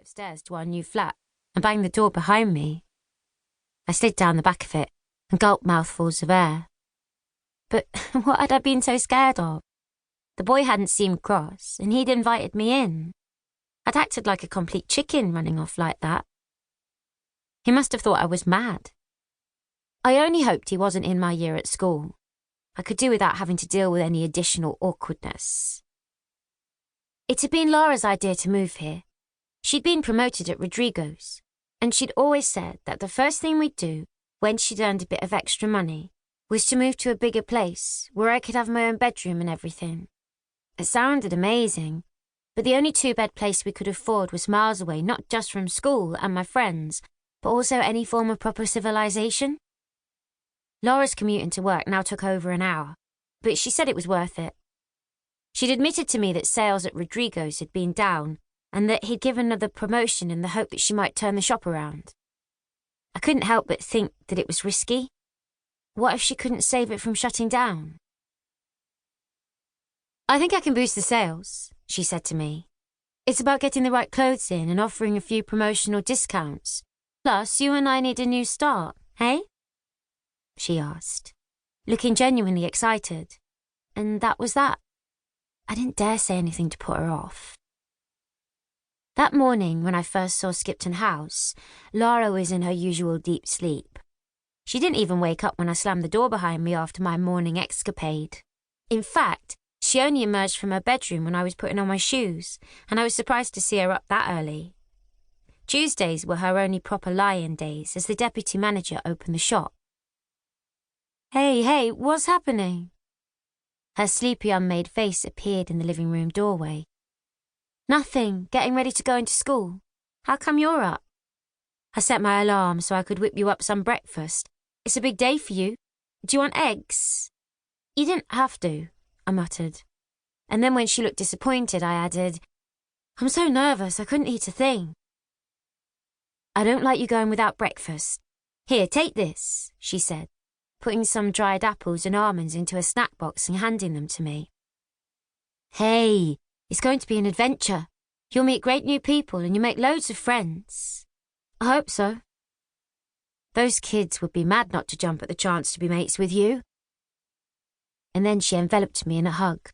of stairs to our new flat and banged the door behind me. I slid down the back of it and gulped mouthfuls of air. But what had I been so scared of? The boy hadn't seemed cross, and he'd invited me in. I'd acted like a complete chicken running off like that. He must have thought I was mad. I only hoped he wasn't in my year at school. I could do without having to deal with any additional awkwardness. It had been Laura's idea to move here. She'd been promoted at Rodrigo's, and she'd always said that the first thing we'd do when she'd earned a bit of extra money was to move to a bigger place where I could have my own bedroom and everything. It sounded amazing, but the only two-bed place we could afford was miles away, not just from school and my friends, but also any form of proper civilization. Laura's commute into work now took over an hour, but she said it was worth it. She'd admitted to me that sales at Rodrigo's had been down and that he'd given her the promotion in the hope that she might turn the shop around. I couldn't help but think that it was risky. What if she couldn't save it from shutting down? I think I can boost the sales, she said to me. It's about getting the right clothes in and offering a few promotional discounts. Plus, you and I need a new start, hey? She asked, looking genuinely excited. And that was that. I didn't dare say anything to put her off. That morning, when I first saw Skipton House, Laura was in her usual deep sleep. She didn't even wake up when I slammed the door behind me after my morning escapade. In fact, she only emerged from her bedroom when I was putting on my shoes, and I was surprised to see her up that early. Tuesdays were her only proper lie-in days as the deputy manager opened the shop. Hey, what's happening? Her sleepy, unmade face appeared in the living room doorway. Nothing, getting ready to go into school. How come you're up? I set my alarm so I could whip you up some breakfast. It's a big day for you. Do you want eggs? You didn't have to, I muttered. And then when she looked disappointed, I added, I'm so nervous I couldn't eat a thing. I don't like you going without breakfast. Here, take this, she said, putting some dried apples and almonds into a snack box and handing them to me. Hey, it's going to be an adventure. You'll meet great new people and you'll make loads of friends. I hope so. Those kids would be mad not to jump at the chance to be mates with you. And then she enveloped me in a hug.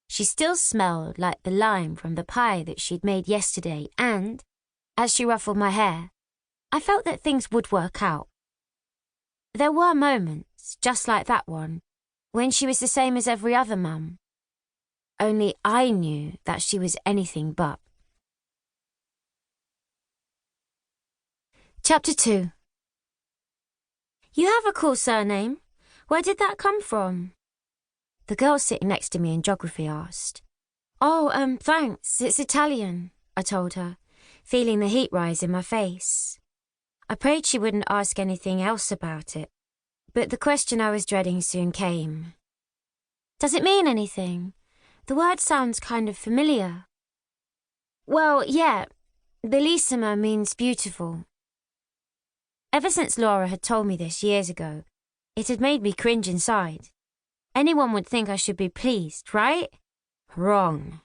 She still smelled like the lime from the pie that she'd made yesterday, and, as she ruffled my hair, I felt that things would work out. There were moments, just like that one, when she was the same as every other mum. Only I knew that she was anything but. Chapter 2. You have a cool surname. Where did that come from? The girl sitting next to me in geography asked. Oh, thanks, it's Italian, I told her, feeling the heat rise in my face. I prayed she wouldn't ask anything else about it, but the question I was dreading soon came. Does it mean anything? The word sounds kind of familiar. Well, yeah, bellissima means beautiful. Ever since Laura had told me this years ago, it had made me cringe inside. Anyone would think I should be pleased, right? Wrong.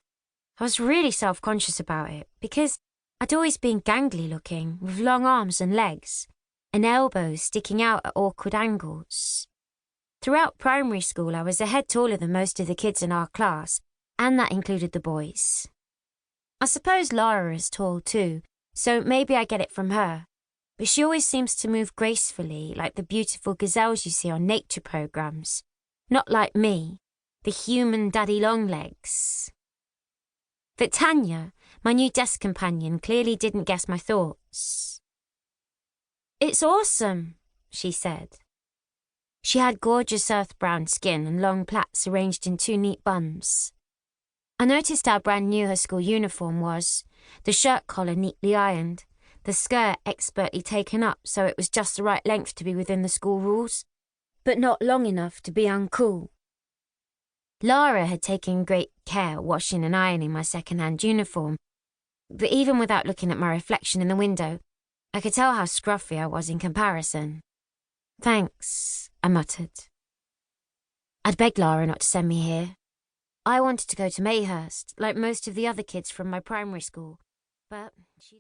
I was really self-conscious about it because I'd always been gangly looking, with long arms and legs, and elbows sticking out at awkward angles. Throughout primary school, I was a head taller than most of the kids in our class, and that included the boys. I suppose Laura is tall too, so maybe I get it from her. But she always seems to move gracefully, like the beautiful gazelles you see on nature programs. Not like me, the human daddy long legs. But Tanya, my new desk companion, clearly didn't guess my thoughts. It's awesome, she said. She had gorgeous earth-brown skin and long plaits arranged in two neat buns. I noticed how brand new her school uniform was, the shirt collar neatly ironed, the skirt expertly taken up so it was just the right length to be within the school rules, but not long enough to be uncool. Laura had taken great care washing and ironing my second-hand uniform, but even without looking at my reflection in the window, I could tell how scruffy I was in comparison. Thanks, I muttered. I'd begged Laura not to send me here. I wanted to go to Mayhurst, like most of the other kids from my primary school, but she